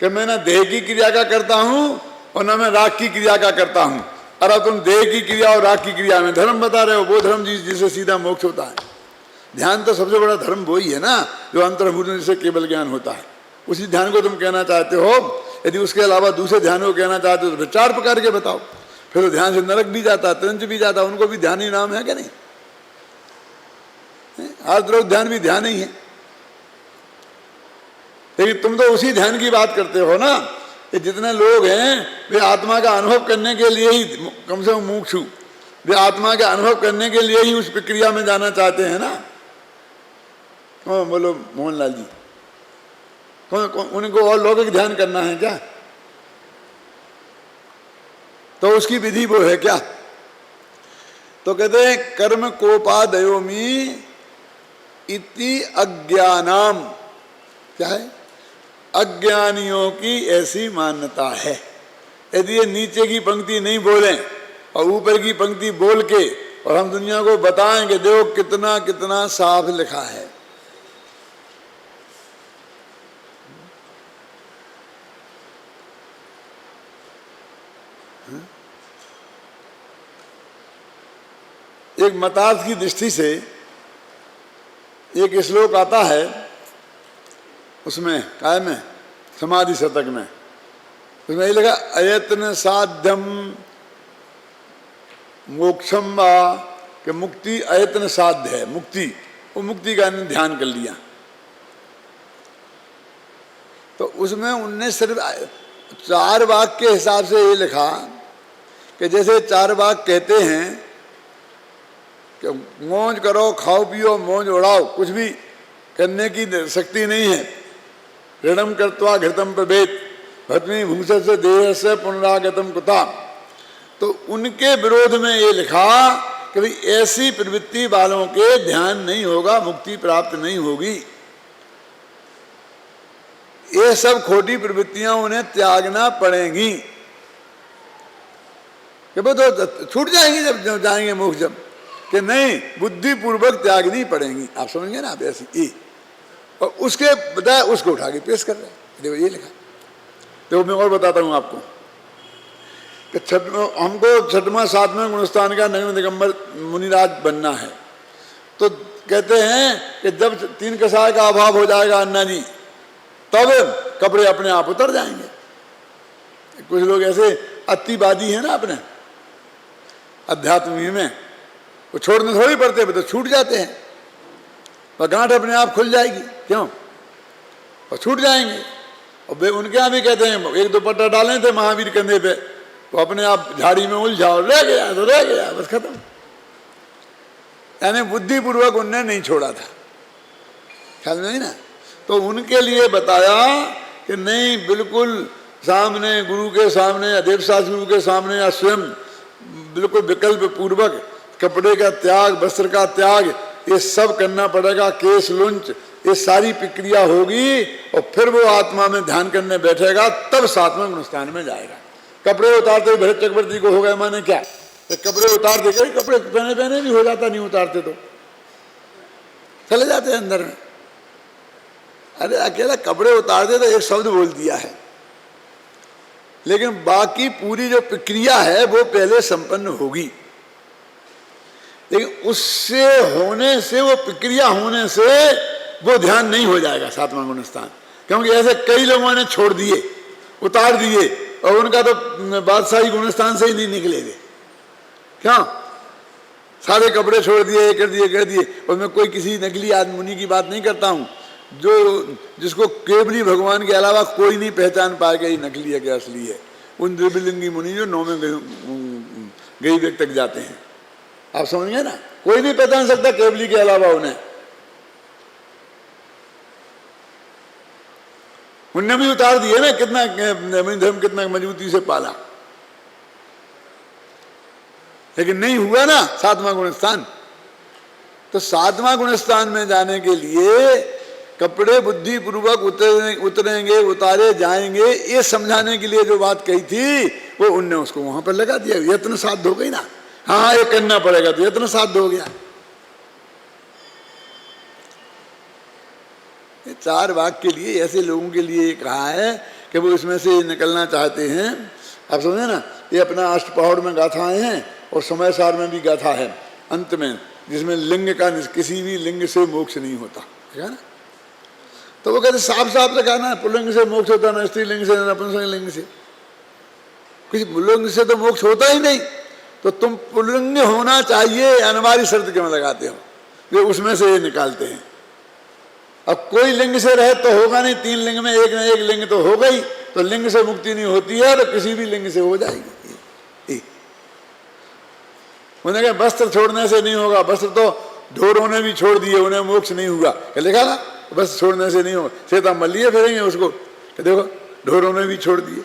कि मैं ना देह की क्रिया का करता हूं और ना मैं राग की क्रिया का करता हूं। और अब तुम देह की क्रिया और राग की क्रिया में धर्म बता रहे हो, वो धर्म जिससे सीधा मोक्ष होता है। ध्यान तो सबसे बड़ा धर्म वही है ना, जो अंतर्भूत से केवल ज्ञान होता है, उसी ध्यान को तुम कहना चाहते हो। यदि उसके अलावा दूसरे ध्यान को कहना चाहते हो तो 4 प्रकार के बताओ, फिर तो ध्यान से नरक भी जाता, त्रंच भी जाता, उनको भी ध्यान ही नाम है क्या नहीं? आर्द्रोग ध्यान भी ध्यान ही है, लेकिन तुम तो उसी ध्यान की बात करते हो ना। ये जितने लोग हैं वे आत्मा का अनुभव करने के लिए ही, कम से कम मुमुक्षु, वे आत्मा का अनुभव करने के लिए ही उस प्रक्रिया में जाना चाहते हैं ना। कौन बोलो मोहनलाल जी, कौन उनको और लौकिक ध्यान करना है क्या? तो उसकी विधि वो है क्या? तो कहते हैं कर्म कोपादयोमी इति अज्ञानाम, क्या है? अज्ञानियों की ऐसी मान्यता है। यदि ये नीचे की पंक्ति नहीं बोलें और ऊपर की पंक्ति बोल के और हम दुनिया को बताएं कि देखो कितना कितना साफ लिखा है, एक मतार्थ की दृष्टि से एक श्लोक आता है, उसमें काय में समाधि शतक में, उसमें ये लगा अयत्न साध्यम मोक्षम वा कि मुक्ति अयत्न साध्य है, मुक्ति, वो मुक्ति का ध्यान कर लिया। तो उसमें उनने सिर्फ 4 वाक्य के हिसाब से ये लिखा कि जैसे 4 वाक्य कहते हैं कि मौज करो, खाओ पियो, मौज उड़ाओ, कुछ भी करने की शक्ति नहीं है। ऋणम कर्त्वा घृतम प्रभेद भस्मी भूषस्य देहस्य पुनरागतम कुता। तो उनके विरोध में ये लिखा कि भाई ऐसी प्रवृत्ति वालों के ध्यान नहीं होगा, मुक्ति प्राप्त नहीं होगी। ये सब खोटी प्रवृत्तियां उन्हें त्यागना पड़ेंगी कि वो तो छूट जाएंगी जब जाएंगे मोक्ष, जब कि नहीं बुद्धिपूर्वक त्यागनी पड़ेंगी। आप समझेंगे ना, आप ऐसी ये, और उसके बजाय उसको उठा के पेश कर रहे हैं। देखो ये लिखा। देखो मैं और बताता हूँ आपको कि हमको 6वां 7वां गुणस्थान का नवीन दिगंबर मुनिराज बनना है। तो कहते हैं कि जब 3 कषाय का अभाव हो जाएगा अन्ना जी, तब कपड़े अपने आप उतर जाएंगे। कुछ लोग ऐसे अतिवादी हैं ना अपने अध्यात्म में, वो छोड़ने थोड़ी पड़ते, तो छूट जाते हैं, और गांठ अपने आप खुल जाएगी। क्यों? और छूट जाएंगे। और वे उनके यहाँ भी कहते हैं, एक दुपट्टा डाले थे महावीर कंधे पे, तो अपने आप झाड़ी में उलझाओ, रह गया तो रह गया, बस खत्म। यानी बुद्धिपूर्वक उनने नहीं छोड़ा था, ख्याल नहीं ना। तो उनके लिए बताया कि नहीं, बिल्कुल सामने गुरु के सामने, देवशास्त्र गुरु के सामने या स्वयं बिल्कुल विकल्प पूर्वक कपड़े का त्याग, वस्त्र का त्याग, ये सब करना पड़ेगा। केश लुंच, ये सारी प्रक्रिया होगी, और फिर वो आत्मा में ध्यान करने बैठेगा, तब 7वें गुणस्थान में जाएगा। कपड़े उतारते हुए भरत चक्रवर्ती को हो गए, माने क्या, तो कपड़े उतार देकर, कपड़े पहने पहने भी हो जाता, नहीं उतारते तो चले जाते हैं अंदर में। अरे अकेला कपड़े उतार दे तो एक शब्द बोल दिया है, लेकिन बाकी पूरी जो प्रक्रिया है वो पहले संपन्न होगी। लेकिन उससे होने से, वो प्रक्रिया होने से वो ध्यान नहीं हो जाएगा 7वां गुणस्थान। क्योंकि ऐसे कई लोगों ने छोड़ दिए, उतार दिए, और उनका तो बादशाही गुणस्थान से ही नहीं निकले थे। क्यों? सारे कपड़े छोड़ दिए, कर दिए। और मैं कोई किसी नकली आदमी मुनि की बात नहीं करता हूँ, जिसको केवली भगवान के अलावा कोई नहीं पहचान पाएगा ये नकली है कि असली है। उन द्विलिंगी मुनि जो 9वें गई व्यक्त तक जाते हैं, आप समझिए ना, कोई नहीं पहचान सकता केवली के अलावा उन्हें। उनने भी उतार दिए ना, कितना धर्म कितना मजबूती से पाला, लेकिन नहीं हुआ ना 7वां गुणस्थान। तो 7वां गुणस्थान में जाने के लिए कपड़े बुद्धिपूर्वक उतरेंगे, उतारे जाएंगे, ये समझाने के लिए जो बात कही थी, वो उनने उसको वहां पर लगा दिया। यत्न साध्य हो गई ना, हाँ ये करना पड़ेगा, तो यत्न साध्य हो गया। ये 4 वाक्य के लिए ऐसे लोगों के लिए कहा है कि वो इसमें से निकलना चाहते हैं। आप समझे ना, ये अपना अष्टपहर में गाथाएं हैं, और समय सार में भी गाथा है अंत में, जिसमें लिंग का किसी भी लिंग से मोक्ष नहीं होता, ठीक है ना। तो वो कहते साफ साफ से कहना, पुल्लिंग से मोक्ष होता ना, स्त्रीलिंग से, नपुंसक लिंग से, किसी पुल्लिंग से तो मोक्ष होता ही नहीं। तो तुम पुल्लिंग होना चाहिए अनिवार्य शर्त क्यों लगाते हो? वे उसमें से ये निकालते हैं। अब कोई लिंग से रहे तो होगा नहीं, 3 लिंग में एक न एक लिंग तो हो गई, तो लिंग से मुक्ति नहीं होती है, तो किसी भी लिंग से हो जाएगी। उन्हें कहा वस्त्र छोड़ने से नहीं होगा, वस्त्र तो ढोरों ने भी छोड़ दिए, उन्हें मोक्ष नहीं हुआ। क्या लिखा ना, वस्त्र छोड़ने से नहीं होगा। सीता मल्लिए फिरेंगे उसको, देखो ढोरों ने भी छोड़ दिए।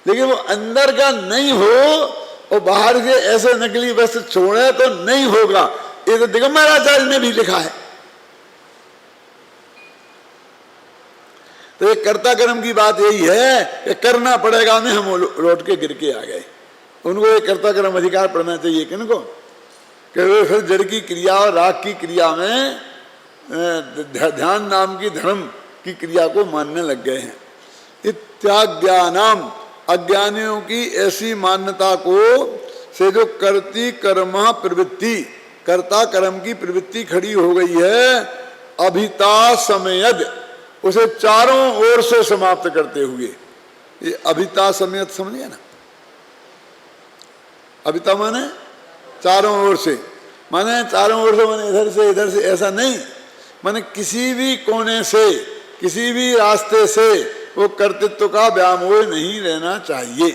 लेकिन वो अंदर का नहीं हो, और बाहर के ऐसे नकली वस्त्र छोड़े तो नहीं होगा। ये तो दिगंबर आचार्य ने भी लिखा है। तो ये कर्ता कर्म की बात यही है कि करना पड़ेगा में हम लौट के गिर के आ गए। उनको ये कर्ता कर्म अधिकार पढ़ना चाहिए किनको, कि वे फिर जड़ की क्रिया और राग की क्रिया में ध्यान नाम की धर्म की क्रिया को मानने लग गए हैं। इत्याज्ञानाम, अज्ञानियों की ऐसी मान्यता को से जो करती कर्म प्रवृत्ति, कर्ता कर्म की प्रवृत्ति खड़ी हो गई है, अभिता समयद, उसे चारों ओर से समाप्त करते हुए। ये अभिता समयद समझिए ना, अभिता माने चारों ओर से, माने चारों ओर से माने इधर से ऐसा नहीं, माने किसी भी कोने से, किसी भी रास्ते से वो कर्तृत्व का व्यामोह नहीं रहना चाहिए।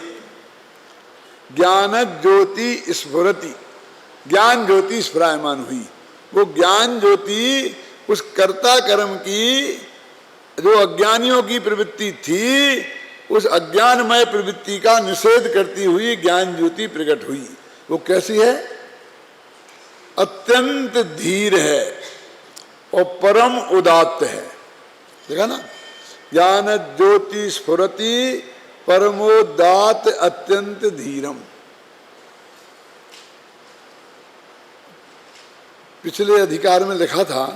ज्ञान ज्योति स्फुरति, ज्ञान ज्योति स्फुरायमान हुई। वो ज्ञान ज्योति उस कर्ता कर्म की जो अज्ञानियों की प्रवृत्ति थी, उस अज्ञानमय प्रवृत्ति का निषेध करती हुई ज्ञान ज्योति प्रकट हुई। वो कैसी है? अत्यंत धीर है और परम उदात्त है। देखा ना, ज्ञान ज्योति स्फुरति परमोदात अत्यंत धीरम। पिछले अधिकार में लिखा था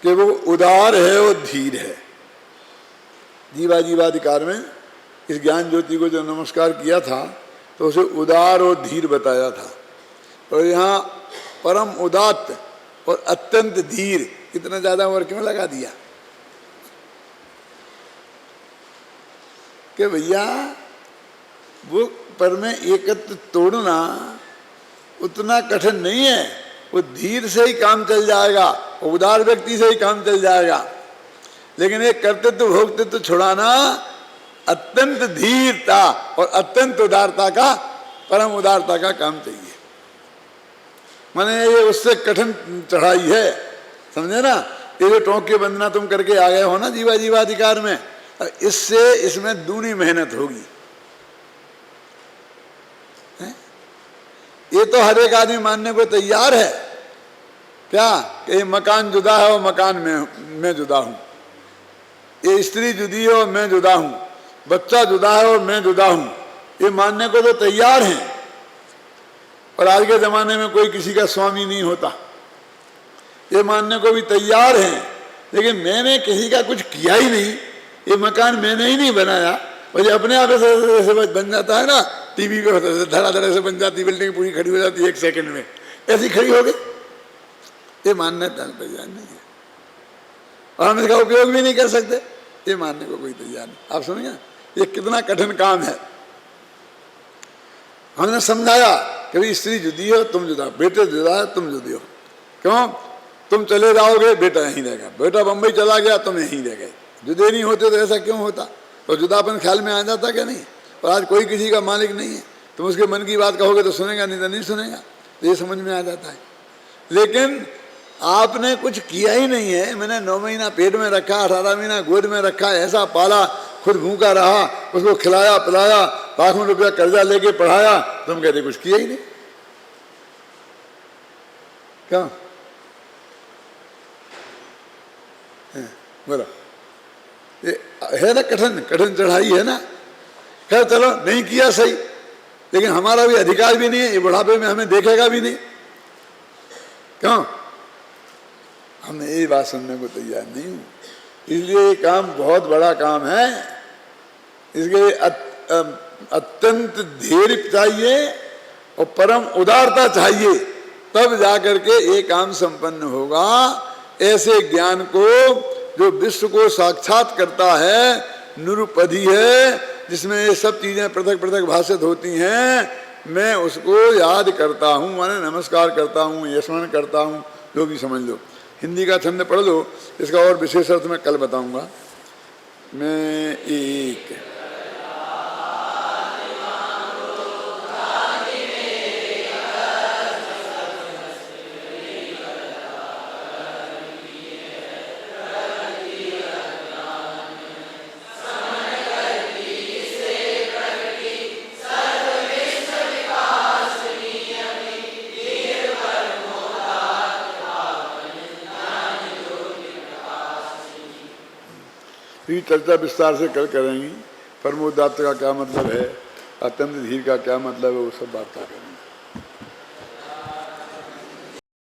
कि वो उदार है और धीर है। जीवाधिकार में इस ज्ञान ज्योति को जो नमस्कार किया था तो उसे उदार और धीर बताया था, और यहाँ परम उदात्त और अत्यंत धीर, इतना ज्यादा वर्ग क्यों लगा दिया? कि भैया वो पर में एकत्व तोड़ना उतना कठिन नहीं है, वो धीर से ही काम चल जाएगा, उदार व्यक्ति से ही काम चल जाएगा। लेकिन एक कर्तृत्व भोक्तृत्व छुड़ाना अत्यंत धीरता और अत्यंत उदारता का, परम उदारता का काम चाहिए। माने ये उससे कठिन चढ़ाई है, समझे ना। ये जो टोंके वंदना तुम करके आ गए हो ना जीवाधिकार में, इससे इसमें दूनी मेहनत होगी। ये तो हर एक आदमी मानने को तैयार है क्या कि ये मकान जुदा है और मकान में मैं जुदा हूं, ये स्त्री जुदी है और मैं जुदा हूं, बच्चा जुदा है और मैं जुदा हूं, ये मानने को तो तैयार हैं। और आज के जमाने में कोई किसी का स्वामी नहीं होता, ये मानने को भी तैयार हैं। लेकिन मैंने किसी का कुछ किया ही नहीं, ये मकान मैंने ही नहीं बनाया, मुझे अपने आप ऐसे बन जाता है ना, टीवी पे धड़ाधड़ ऐसे बन जाती, बिल्डिंग पूरी खड़ी हो जाती है 1 सेकंड में, ऐसी खड़ी हो गई। ये मानने तैयार नहीं है, और हम इसका उपयोग भी नहीं कर सकते, ये मानने को कोई तैयार नहीं। आप सुनिए ये कितना कठिन काम है। हमने समझाया कि भाई स्त्री जुदी हो, तुम जुदा, बेटे जुदा है, तुम जुदी हो। क्यों? तुम चले जाओगे, बेटा यहीं रहेगा, बेटा बंबई चला गया, तुम यहीं रह गए। जुदे नहीं होते तो ऐसा क्यों होता? तो जुदापन ख्याल में आ जाता क्या नहीं? और आज कोई किसी का मालिक नहीं है, तुम उसके मन की बात कहोगे तो सुनेगा, नहीं तो नहीं सुनेगा, ये समझ में आ जाता है। लेकिन आपने कुछ किया ही नहीं है। मैंने 9 महीना पेट में रखा, 18 महीना गोद में रखा, ऐसा पाला, खुद भूखा रहा, उसको खिलाया पिलाया, लाखों रुपया कर्जा लेके पढ़ाया, तुम कहते कुछ किया ही नहीं। क्या बोला? ये है ना कठिन चढ़ाई है ना। खैर चलो, नहीं किया सही, लेकिन हमारा भी अधिकार भी नहीं है, ये बुढ़ापे में हमें देखेगा भी नहीं। क्यों? हम ये बात सुनने को तैयार नहीं हूं। इसलिए ये काम बहुत बड़ा काम है, इसके अत्यंत धैर्य चाहिए और परम उदारता चाहिए, तब जाकर के ये काम संपन्न होगा। ऐसे ज्ञान को जो विश्व को साक्षात करता है, निरुपधि है, जिसमें ये सब चीजें पृथक पृथक भाषित होती हैं, मैं उसको याद करता हूँ, माने नमस्कार करता हूँ, स्मरण करता हूँ, जो भी समझ लो। हिंदी का छंद पढ़ लो, इसका और विशेष अर्थ मैं कल बताऊंगा। मैं एक चर्चा विस्तार से कल करेंगी। परमोदात्त का क्या मतलब है, अत्यंत धीर का क्या मतलब है, वो सब बात करेंगे।